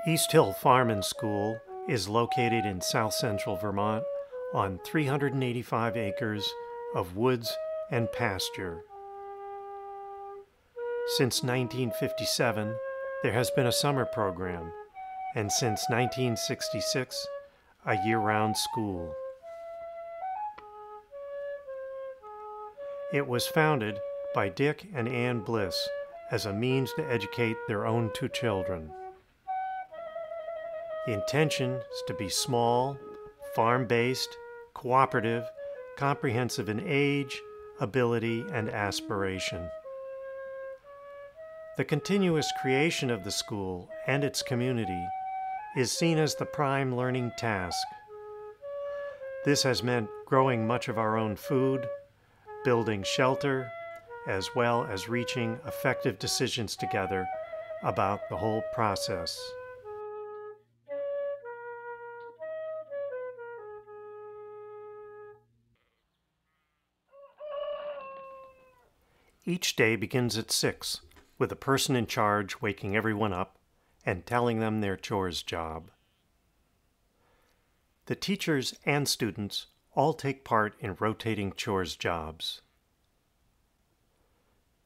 East Hill Farm and School is located in south central Vermont on 385 acres of woods and pasture. Since 1957, there has been a summer program, and since 1966, a year-round school. It was founded by Dick and Ann Bliss as a means to educate their own two children. The intention is to be small, farm-based, cooperative, comprehensive in age, ability, and aspiration. The continuous creation of the school and its community is seen as the prime learning task. This has meant growing much of our own food, building shelter, as well as reaching effective decisions together about the whole process. Each day begins at 6, with a person in charge waking everyone up and telling them their chores job. The teachers and students all take part in rotating chores jobs.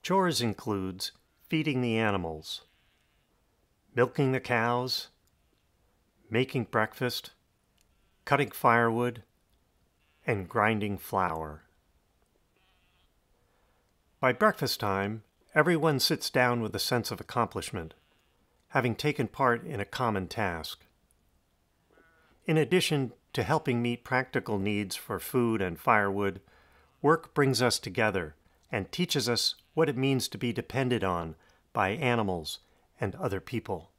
Chores includes feeding the animals, milking the cows, making breakfast, cutting firewood, and grinding flour. By breakfast time, everyone sits down with a sense of accomplishment, having taken part in a common task. In addition to helping meet practical needs for food and firewood, work brings us together and teaches us what it means to be depended on by animals and other people.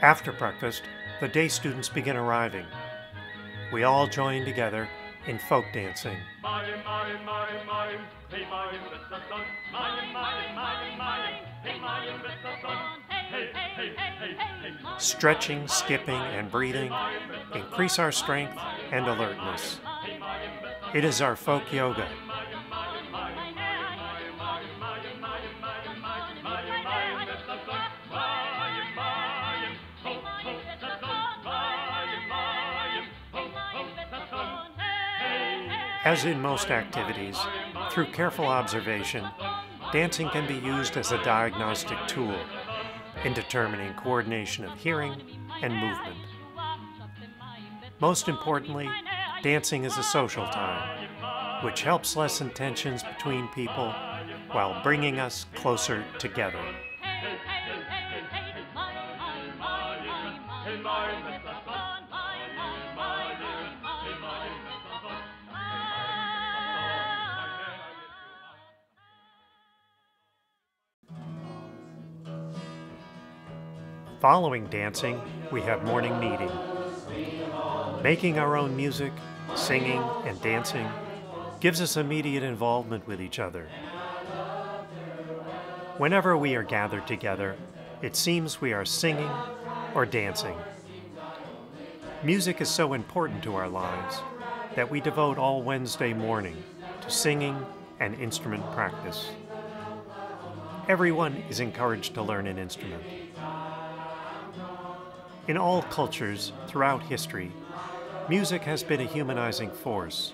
After breakfast, the day students begin arriving. We all join together in folk dancing. Stretching, skipping, and breathing increase our strength and alertness. It is our folk yoga. As in most activities, through careful observation, dancing can be used as a diagnostic tool in determining coordination of hearing and movement. Most importantly, dancing is a social time, which helps lessen tensions between people while bringing us closer together. Following dancing, we have morning meeting. Making our own music, singing, and dancing gives us immediate involvement with each other. Whenever we are gathered together, it seems we are singing or dancing. Music is so important to our lives that we devote all Wednesday morning to singing and instrument practice. Everyone is encouraged to learn an instrument. In all cultures throughout history, music has been a humanizing force,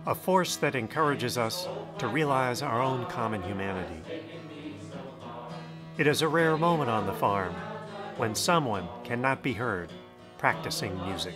a force that encourages us to realize our own common humanity. It is a rare moment on the farm when someone cannot be heard practicing music.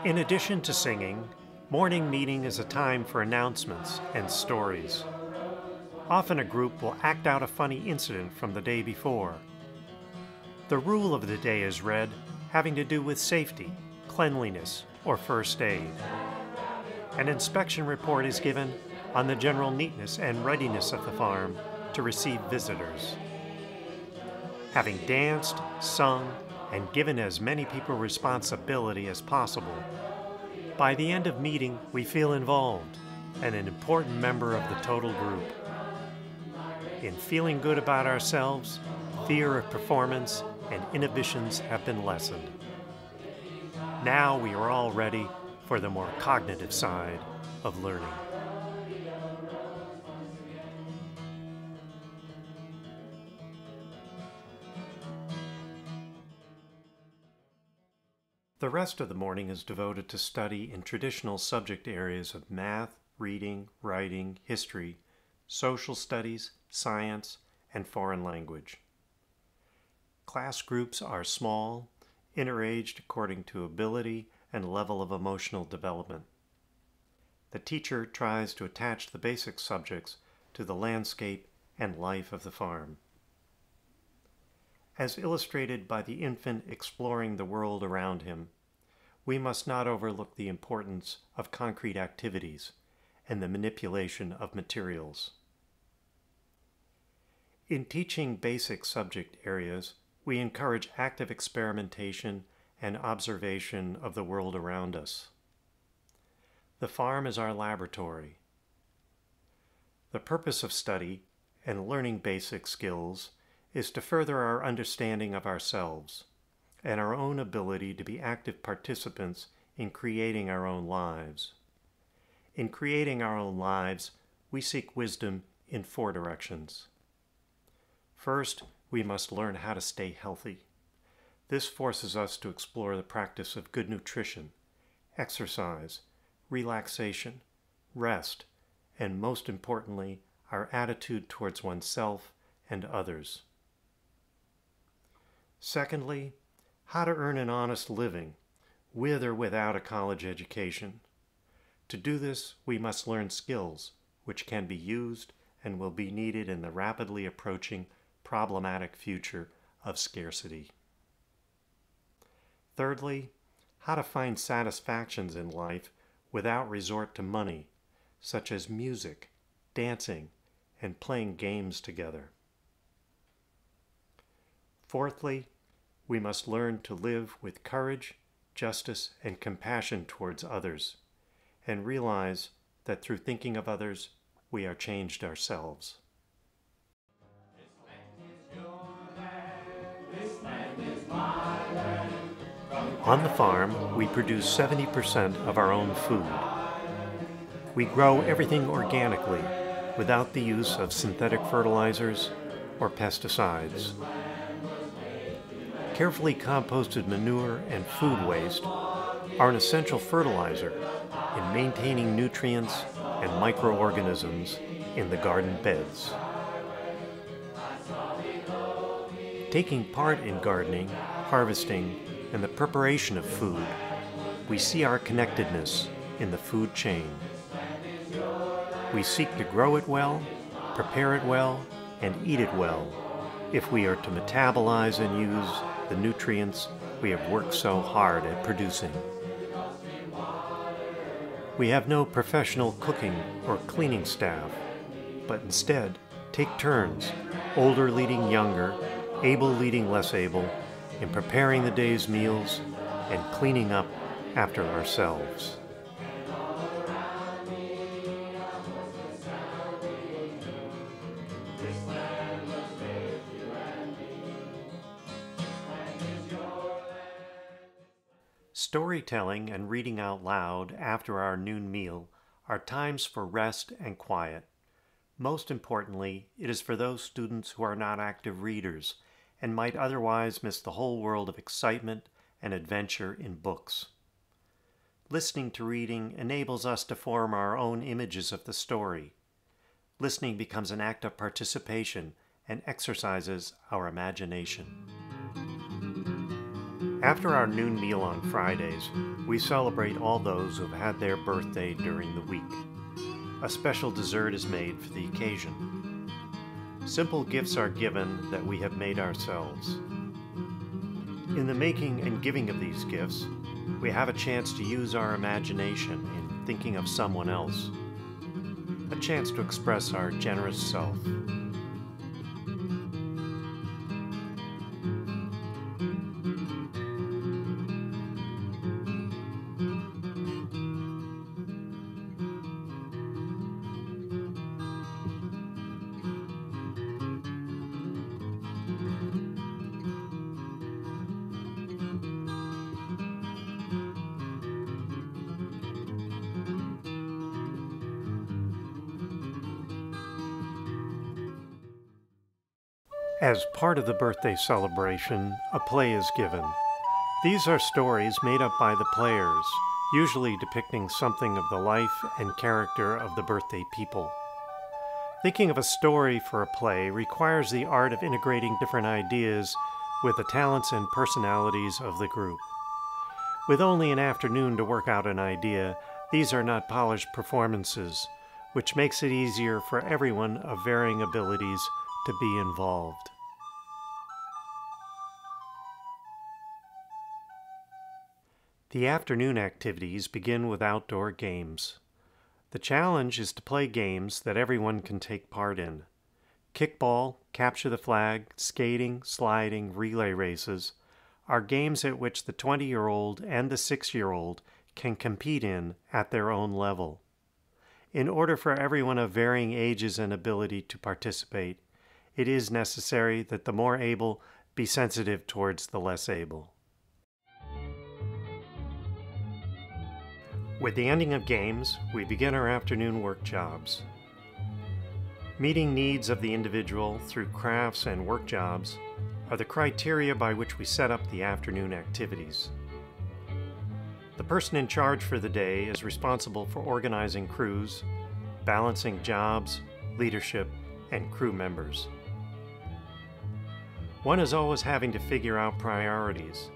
In addition to singing, morning meeting is a time for announcements and stories. Often a group will act out a funny incident from the day before. The rule of the day is read, having to do with safety, cleanliness, or first aid. An inspection report is given on the general neatness and readiness of the farm to receive visitors. Having danced, sung, and given as many people responsibility as possible, by the end of meeting we feel involved and an important member of the total group. In feeling good about ourselves, fear of performance and inhibitions have been lessened. Now we are all ready for the more cognitive side of learning. The rest of the morning is devoted to study in traditional subject areas of math, reading, writing, history, social studies, science, and foreign language. Class groups are small, interaged according to ability and level of emotional development. The teacher tries to attach the basic subjects to the landscape and life of the farm. As illustrated by the infant exploring the world around him, we must not overlook the importance of concrete activities and the manipulation of materials. In teaching basic subject areas, we encourage active experimentation and observation of the world around us. The farm is our laboratory. The purpose of study and learning basic skills is to further our understanding of ourselves and our own ability to be active participants in creating our own lives. In creating our own lives, we seek wisdom in 4 directions. First, we must learn how to stay healthy. This forces us to explore the practice of good nutrition, exercise, relaxation, rest, and most importantly, our attitude towards oneself and others. Secondly, how to earn an honest living, with or without a college education. To do this, we must learn skills which can be used and will be needed in the rapidly approaching problematic future of scarcity. Thirdly, how to find satisfactions in life without resort to money, such as music, dancing, and playing games together. Fourthly, we must learn to live with courage, justice, and compassion towards others, and realize that through thinking of others, we are changed ourselves. On the farm, we produce 70% of our own food. We grow everything organically, without the use of synthetic fertilizers or pesticides. Carefully composted manure and food waste are an essential fertilizer in maintaining nutrients and microorganisms in the garden beds. Taking part in gardening, harvesting, and the preparation of food, we see our connectedness in the food chain. We seek to grow it well, prepare it well, and eat it well if we are to metabolize and use the nutrients we have worked so hard at producing. We have no professional cooking or cleaning staff, but instead take turns, older leading younger, able leading less able, in preparing the day's meals and cleaning up after ourselves. Storytelling and reading out loud after our noon meal are times for rest and quiet. Most importantly, it is for those students who are not active readers and might otherwise miss the whole world of excitement and adventure in books. Listening to reading enables us to form our own images of the story. Listening becomes an act of participation and exercises our imagination. After our noon meal on Fridays, we celebrate all those who have had their birthday during the week. A special dessert is made for the occasion. Simple gifts are given that we have made ourselves. In the making and giving of these gifts, we have a chance to use our imagination in thinking of someone else, a chance to express our generous self. As part of the birthday celebration, a play is given. These are stories made up by the players, usually depicting something of the life and character of the birthday people. Thinking of a story for a play requires the art of integrating different ideas with the talents and personalities of the group. With only an afternoon to work out an idea, these are not polished performances, which makes it easier for everyone of varying abilities to be involved. The afternoon activities begin with outdoor games. The challenge is to play games that everyone can take part in. Kickball, capture the flag, skating, sliding, relay races are games at which the 20-year-old and the 6-year-old can compete in at their own level. In order for everyone of varying ages and ability to participate, it is necessary that the more able be sensitive towards the less able. With the ending of games, we begin our afternoon work jobs. Meeting needs of the individual through crafts and work jobs are the criteria by which we set up the afternoon activities. The person in charge for the day is responsible for organizing crews, balancing jobs, leadership, and crew members. One is always having to figure out priorities,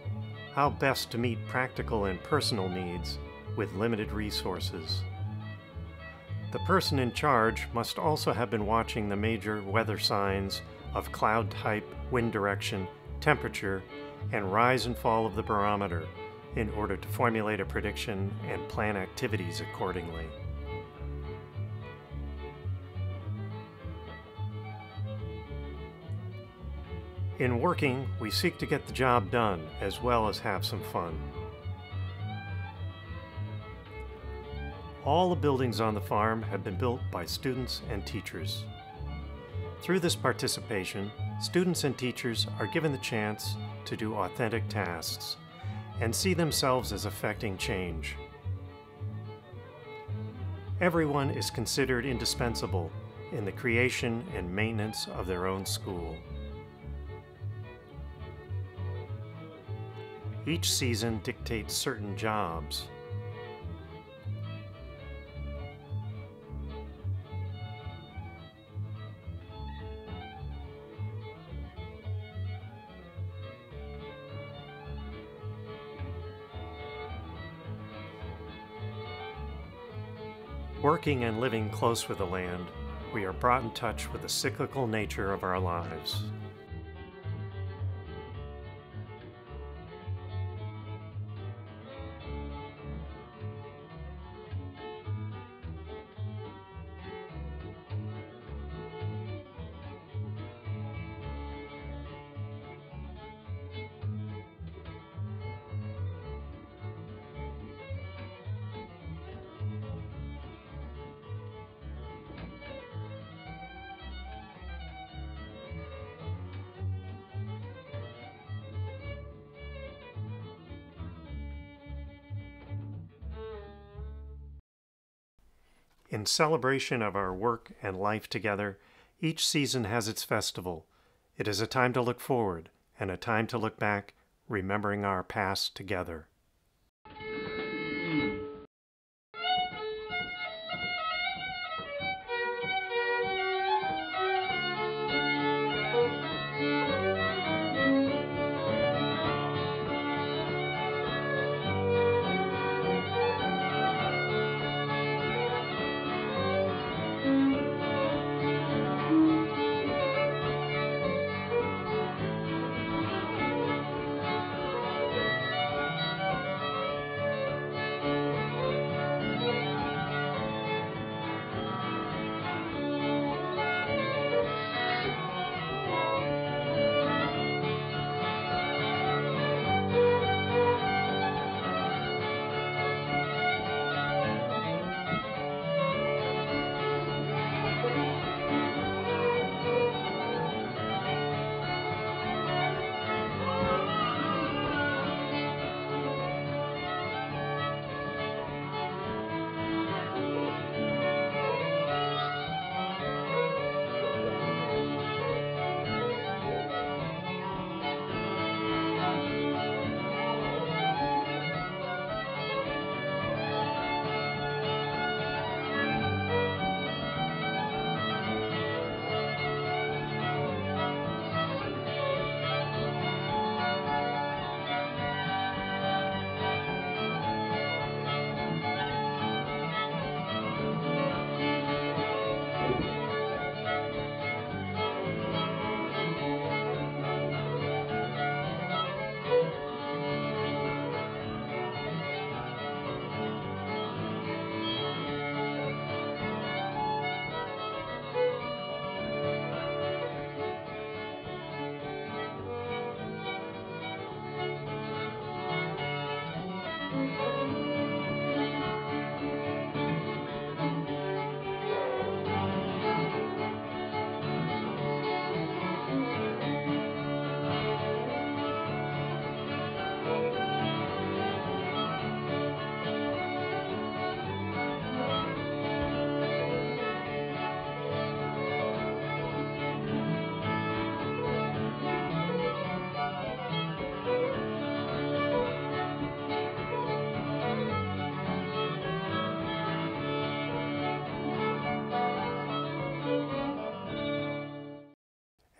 how best to meet practical and personal needs with limited resources. The person in charge must also have been watching the major weather signs of cloud type, wind direction, temperature, and rise and fall of the barometer in order to formulate a prediction and plan activities accordingly. In working, we seek to get the job done as well as have some fun. All the buildings on the farm have been built by students and teachers. Through this participation, students and teachers are given the chance to do authentic tasks and see themselves as affecting change. Everyone is considered indispensable in the creation and maintenance of their own school. Each season dictates certain jobs. Working and living close with the land, we are brought in touch with the cyclical nature of our lives. In celebration of our work and life together, each season has its festival. It is a time to look forward and a time to look back, remembering our past together.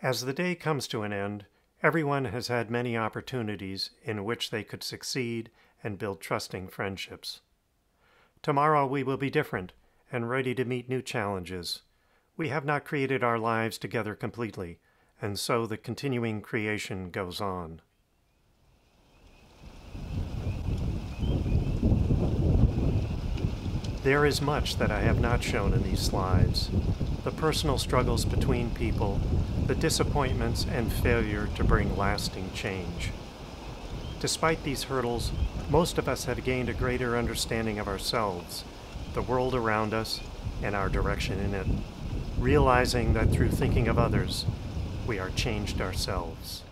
As the day comes to an end, everyone has had many opportunities in which they could succeed and build trusting friendships. Tomorrow we will be different and ready to meet new challenges. We have not created our lives together completely, and so the continuing creation goes on. There is much that I have not shown in these slides. The personal struggles between people, the disappointments and failure to bring lasting change. Despite these hurdles, most of us have gained a greater understanding of ourselves, the world around us, and our direction in it, realizing that through thinking of others, we are changed ourselves.